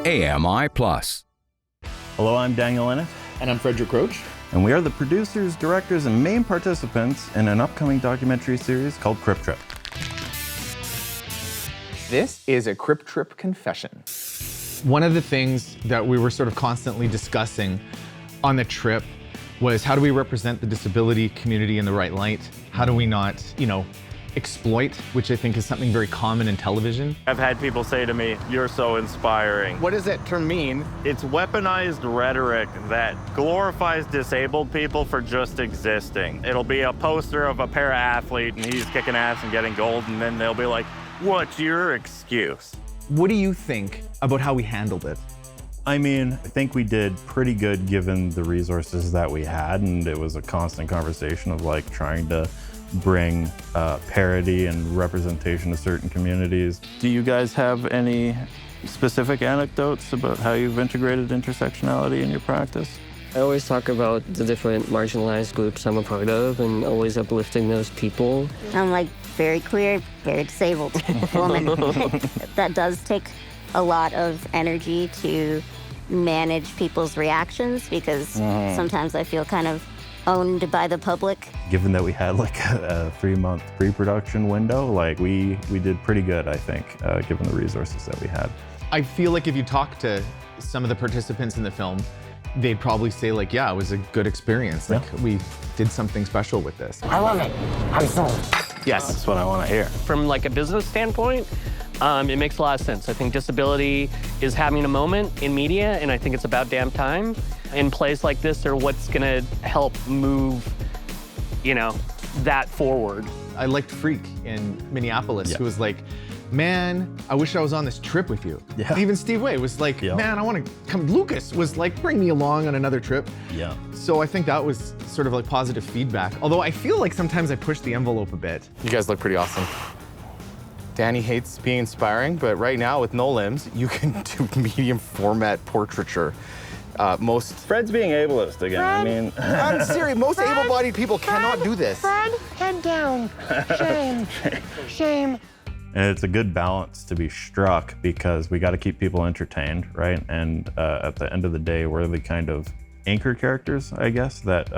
AMI+. Hello, I'm Daniel Ennett. And I'm Frederick Kroetsch. And we are the producers, directors, and main participants in an upcoming documentary series called Crip Trip. This is a Crip Trip confession. One of the things that we were sort of constantly discussing on the trip was how do we represent the disability community in the right light? How do we not, exploit, which I think is something very common in television. I've had people say to me, "You're so inspiring." What does that term mean? It's weaponized rhetoric that glorifies disabled people for just existing. It'll be a poster of a para-athlete and he's kicking ass and getting gold, and then they'll be like, "What's your excuse?" What do you think about how we handled it? I think we did pretty good given the resources that we had, and it was a constant conversation of trying to bring parity and representation to certain communities. Do you guys have any specific anecdotes about how you've integrated intersectionality in your practice? I always talk about the different marginalized groups I'm a part of and always uplifting those people. I'm very queer, very disabled woman. That does take a lot of energy to manage people's reactions because sometimes I feel kind of owned by the public. Given that we had a 3-month pre-production window, we did pretty good, I think, given the resources that we had. I feel like if you talk to some of the participants in the film, they'd probably say yeah, it was a good experience. We did something special with this. I love it. I'm sold. Yes, that's what I want to hear. From a business standpoint, it makes a lot of sense. I think disability is having a moment in media, and I think it's about damn time. And plays like this are what's gonna help move, that forward. I liked Freak in Minneapolis, who was like, man, I wish I was on this trip with you. Yeah. And even Steve Way was like, man, I want to come. Lucas was like, bring me along on another trip. Yeah. So I think that was sort of positive feedback. Although I feel like sometimes I push the envelope a bit. You guys look pretty awesome. Danny hates being inspiring, but right now with no limbs, you can do medium format portraiture. Fred's being ableist again. I'm serious. Most able-bodied people cannot do this. Fred, head down. Shame. Shame. And it's a good balance to be struck because we got to keep people entertained, right? And at the end of the day, we're the kind of anchor characters, I guess, that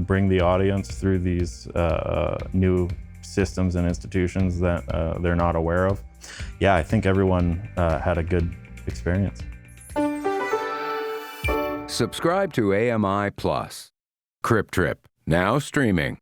bring the audience through these new systems and institutions that they're not aware of. Yeah, I think everyone had a good experience. Subscribe to AMI+. Crip Trip, now streaming.